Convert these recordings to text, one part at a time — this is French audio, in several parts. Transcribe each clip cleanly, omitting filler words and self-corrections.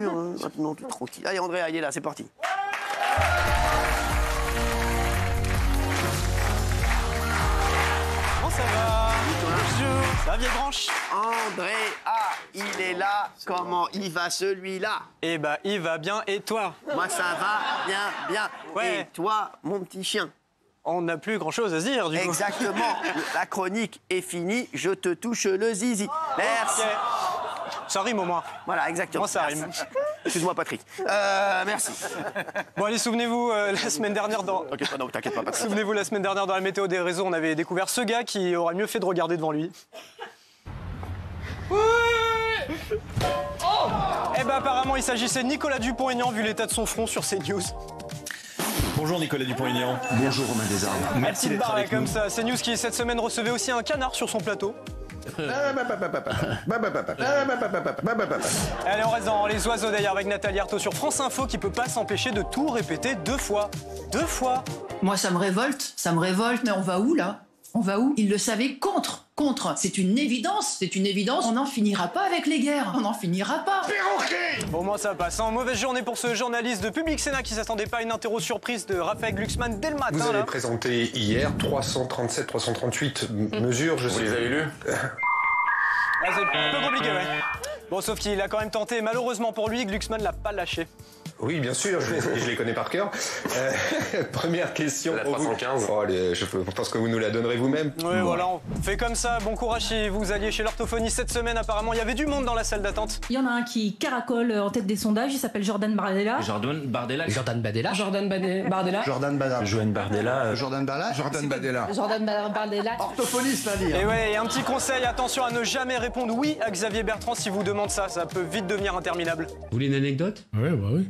Maintenant, tout tranquille. Allez, Andrea, il est là, c'est parti. Comment ça va? Bonjour. Ça va, vieille branche? Andrea, il est là. Comment il va, celui-là? Eh ben, il va bien. Et toi? Moi, ça va bien, bien. Ouais. Et toi, mon petit chien? On n'a plus grand-chose à se dire, du coup. Exactement. La chronique est finie. Je te touche le zizi. Merci. Ok. Ça rime au moins. Voilà, exactement. Moi, ça rime. Merci. Excuse-moi, Patrick. Merci. Bon, allez, souvenez-vous, la semaine dernière dans... T'inquiète pas, non, t'inquiète pas, Patrick. Souvenez-vous, la semaine dernière, dans la météo des réseaux, on avait découvert ce gars qui aurait mieux fait de regarder devant lui. Eh ben, apparemment, il s'agissait de Nicolas Dupont-Aignan, vu l'état de son front sur CNews. Bonjour Nicolas Dupont-Aignan. Bonjour Romain Desarmes. Merci d'être avec comme nous. ça. CNews qui, cette semaine, recevait aussi un canard sur son plateau. Allez, on reste dans les oiseaux d'ailleurs avec Nathalie Arthaud sur France Info qui peut pas s'empêcher de tout répéter 2 fois. 2 fois. Moi, ça me révolte, mais on va où, là? On va où? Il le savait, contre. C'est une évidence, on n'en finira pas avec les guerres, on n'en finira pas. Au moins ça passe. Hein. Mauvaise journée pour ce journaliste de Public Sénat qui s'attendait pas à une interro surprise de Raphaël Glucksmann dès le matin. Vous avez là. présenté hier 337, 338 mesures, je sais. Vous les avez lues? Ah, c'est un peu compliqué, ouais. Bon, sauf qu'il a quand même tenté. Malheureusement pour lui, Glucksmann l'a pas lâché. Oui, bien sûr, je les connais par cœur. Première question. La 315. Oh, je pense que vous nous la donnerez vous-même. Oui, voilà, on fait comme ça. Bon courage si vous alliez chez l'orthophoniste cette semaine. Apparemment, il y avait du monde dans la salle d'attente. Il y en a un qui caracole en tête des sondages, il s'appelle Jordan Bardella. Jordan Bardella. Jordan Bardella. Jordan Bardella. Joanne Bardella. Jordan Bardella. Jordan Badella. Jordan Bardella. Orthophoniste, lundi. Et ouais, et un petit conseil, attention à ne jamais répondre oui à Xavier Bertrand si vous demande ça. Ça peut vite devenir interminable. Vous voulez une anecdote? Oui, bah oui.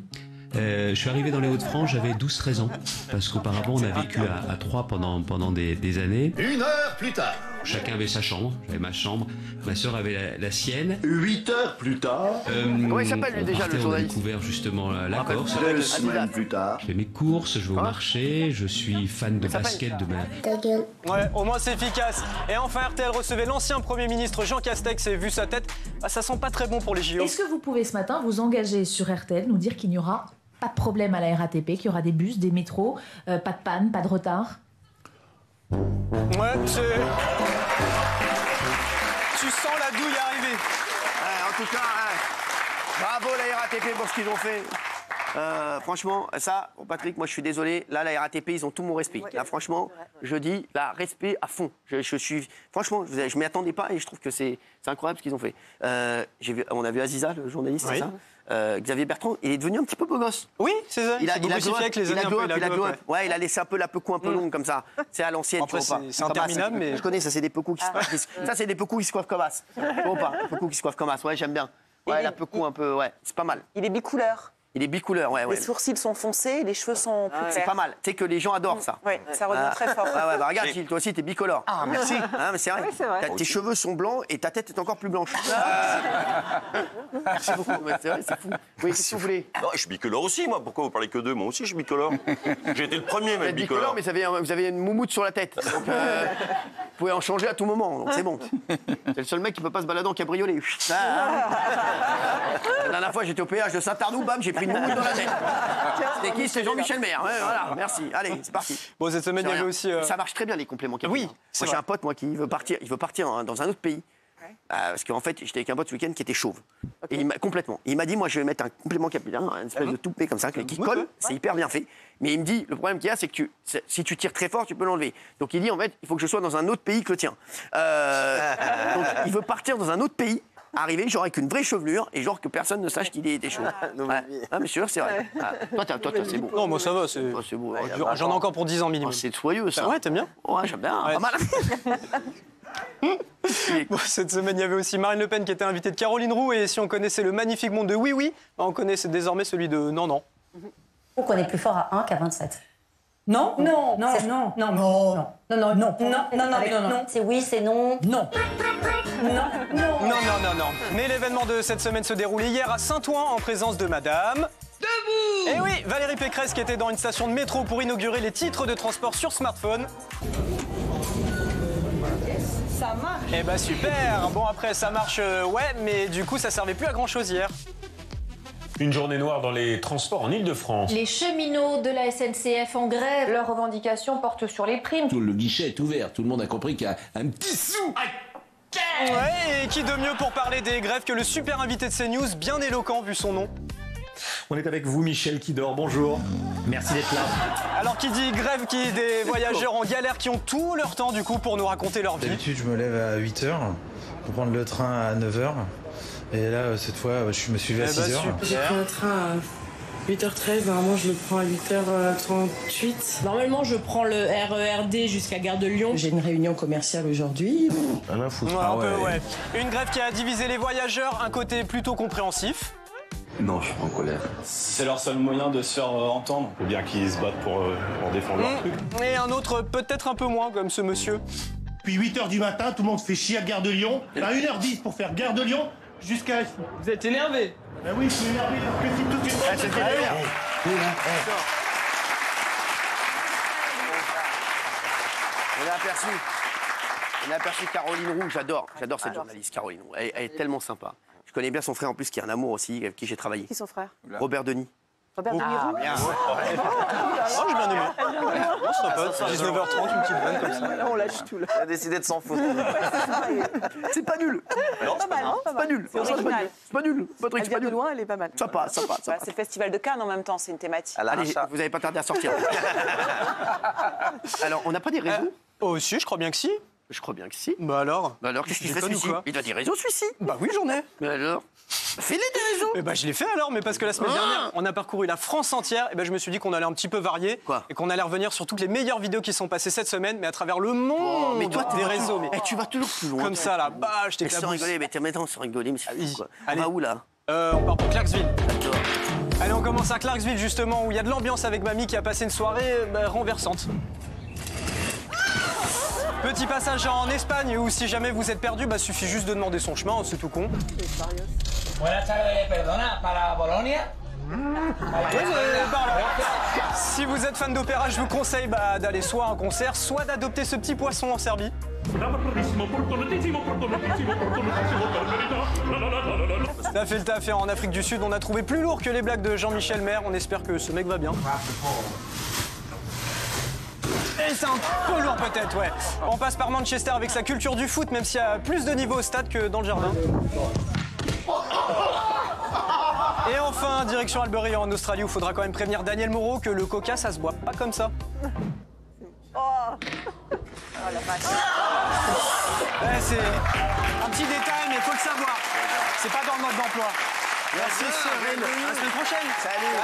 Je suis arrivé dans les Hauts-de-France, j'avais 12-13 ans. Parce qu'auparavant, on a vécu à Troyes pendant des années. 1 heure plus tard. Chacun avait sa chambre. J'avais ma chambre. Ma sœur avait la sienne. 8 heures plus tard. Comment il s'appelle, lui, on déjà, partait, le on a journaliste? découvert justement la Corse. 2 semaines plus tard. Je fais mes courses, je vais au marché, je suis fan de basket de ma... Ouais, au moins c'est efficace. Et enfin, RTL recevait l'ancien Premier ministre Jean Castex et vu sa tête, bah, ça sent pas très bon pour les JO. Est-ce que vous pouvez ce matin vous engager sur RTL, nous dire qu'il n'y aura pas de problème à la RATP, qu'il y aura des bus, des métros, pas de panne, pas de retard? Ouais, c'est... Tu sens la douille arriver. En tout cas, bravo la RATP pour ce qu'ils ont fait. Franchement, ça, bon, Patrick, moi je suis désolé. Là, la RATP, ils ont tout mon respect. Là, franchement, je dis, là, respect à fond. Je suis, franchement, je m'y attendais pas et je trouve que c'est incroyable ce qu'ils ont fait. On a vu Aziza, le journaliste, Oui. c'est ça. Xavier Bertrand, il est devenu un petit peu beau gosse. Oui, c'est ça. Il a beaucoup glow up, avec les années un peu, il a glow up. ouais. Ouais, il a laissé un peu la pecou un peu longue comme ça. C'est à l'ancienne, Après, tu vois pas. c'est interminable, mais... Je connais, ça c'est des pecous qui se coiffent. Ça c'est des pecous qui se coiffent comme as. Tu vois pas, des pecous qui se coiffent comme as. Ouais, j'aime bien. Ouais, la pecou un peu, ouais, c'est pas mal. Il est bicouleur. Il est bicouleur, ouais. Les sourcils sont foncés, les cheveux sont plus C'est clairs. pas mal. Tu sais que les gens adorent ça. Oui, ça revient très fort. Ouais, bah regarde, Gilles, toi aussi, t'es bicolore. Ah, merci. Hein, mais c'est vrai. Oui, c'est vrai. Tes cheveux sont blancs et ta tête est encore plus blanche. C'est beaucoup, ouais, c'est vrai, c'est fou. Oui, qu'est-ce que vous voulez? Non, je suis bicolore aussi, moi. Pourquoi vous parlez que d'eux? Moi aussi, je suis bicolore. J'ai été le premier, Vous mais êtes bicolore, mais vous avez une moumoute sur la tête. Donc, vous pouvez en changer à tout moment, donc c'est bon. C'est le seul mec qui peut pas se balader en cabriolet. La dernière fois, j'étais au péage de Saint-Arnoux, bam, j'ai pris une moumoute dans la tête. C'était qui? C'est Jean-Michel Maire. Ouais, voilà, merci. Allez, c'est parti. Bon, cette semaine, il y avait aussi... Ça marche très bien, les compléments capillaires. Oui, c'est Moi, j'ai vrai. un pote, moi, qui veut partir. Il veut partir dans un autre pays. Parce qu'en fait, j'étais avec un pote ce week-end qui était chauve. Et complètement. Il m'a dit, moi, je vais mettre un complément capillaire, une espèce de toupet comme ça, qui colle. C'est hyper bien fait. Mais il me dit, le problème qu'il y a, c'est que si tu tires très fort, tu peux l'enlever. Donc il dit, en fait, il faut que je sois dans un autre pays que le tien. Donc il veut partir dans un autre pays. Arriver genre avec une vraie chevelure et genre que personne ne sache qu'il était chauve. Ah mais sûr, c'est vrai. Toi, c'est beau. Non, moi ça va, c'est... Toi, c'est beau. J'en ai encore pour 10 ans minimum. C'est soyeux ça. Ouais, t'aimes bien? Ouais, j'aime bien. Ouais. Pas mal. Bon, cette semaine, il y avait aussi Marine Le Pen qui était invitée de Caroline Roux. Et si on connaissait le magnifique monde de Oui Oui, on connaissait désormais celui de Non Non. Donc on est plus fort à 1 qu'à 27. Non, non, non, non, non, non, non, non, non, non, non, non, non. C'est oui, c'est non. Non. Non, non. Non, non, non, non. Mais l'événement de cette semaine se déroulait hier à Saint-Ouen en présence de Madame... Debout! Et oui, Valérie Pécresse qui était dans une station de métro pour inaugurer les titres de transport sur smartphone. Ça marche. Eh bah super. Bon après ça marche, ouais, mais du coup ça servait plus à grand chose hier. Une journée noire dans les transports en Ile-de-France. Les cheminots de la SNCF en grève. Leurs revendications portent sur les primes. Le guichet est ouvert, tout le monde a compris qu'il y a un petit sou. Ouais, et qui de mieux pour parler des grèves que le super invité de CNews, bien éloquent vu son nom. On est avec vous, Michel Kidor, bonjour. Merci d'être là. Alors qui dit grève, qui dit des voyageurs en galère qui ont tout leur temps du coup pour nous raconter leur vie. D'habitude, je me lève à 8h pour prendre le train à 9h. Et là, cette fois, je me suis levé à 6h. J'ai pris un train à 8h13, normalement je le prends à 8h38. Normalement, je prends le RERD jusqu'à Gare de Lyon. J'ai une réunion commerciale aujourd'hui. Ouais. Une grève qui a divisé les voyageurs, un côté plutôt compréhensif. Non, je suis pas en colère. C'est leur seul moyen de se faire entendre. Faut bien qu'ils se battent pour défendre leur truc. Et un autre peut-être un peu moins, comme ce monsieur. Puis 8h du matin, tout le monde se fait chier à Gare de Lyon. À 1h10 pour faire Gare de Lyon jusqu'à... Vous êtes énervé? Ben oui, je suis énervé parce que si tout de suite... On a aperçu Caroline Roux, j'adore cette journaliste Caroline Roux. Elle est tellement sympa. Je connais bien son frère en plus qui est un amour aussi, avec qui j'ai travaillé. Qui est son frère? Robert Denis. Robert Denis Roux. Bien. Oh, j'ai bien aimé. Oh, sympa, 19h30, une petite vanne comme ça. On lâche tout là. Il a décidé de s'en foutre. C'est pas nul. Pas mal, hein, C'est pas nul. C'est original. C'est pas nul. Patrick, Elle c'est pas vient de nul. loin, elle est pas mal. Ça passe. C'est le festival de Cannes en même temps, c'est une thématique. Allez, vous n'avez pas tardé à sortir. Alors, on n'a pas des réseaux? Oh si, je crois bien que si. Je crois bien que si. Bah alors? Qu'est-ce qu'il fait déconnes ou celui-ci? quoi? Il doit des réseaux celui-ci. Bah oui, j'en ai. Mais alors? Fais-les des réseaux. Eh ben je l'ai fait alors, mais parce que la semaine dernière, on a parcouru la France entière, et ben je me suis dit qu'on allait un petit peu varier. Et qu'on allait revenir sur toutes les meilleures vidéos qui sont passées cette semaine, mais à travers le monde mais toi, des réseaux. Mais... tu vas toujours plus loin. Comme ça là, bah je Sans t'éclabousse. rigoler, mais maintenant sans rigoler, mais c'est fou, quoi. On va où là? On part pour Clarksville. Allez, on commence à Clarksville justement, où il y a de l'ambiance avec mamie qui a passé une soirée renversante. Petit passage en Espagne où si jamais vous êtes perdu, bah suffit juste de demander son chemin, c'est tout con. Buenas tardes, perdona, para Bolonia. Si vous êtes fan d'opéra, je vous conseille d'aller soit à un concert, soit d'adopter ce petit poisson en Serbie. Ça fait le taf. En Afrique du Sud, on a trouvé plus lourd que les blagues de Jean-Michel Maire. On espère que ce mec va bien. Et c'est un peu lourd peut-être, ouais. On passe par Manchester avec sa culture du foot, même s'il y a plus de niveau au stade que dans le jardin. Et enfin, direction Albury en Australie, où il faudra quand même prévenir Daniel Moreau que le coca, ça se boit pas comme ça. La vache. Ouais, c'est un petit détail, mais il faut le savoir. C'est pas dans le mode d'emploi. Merci Cyril. À la semaine prochaine. Salut.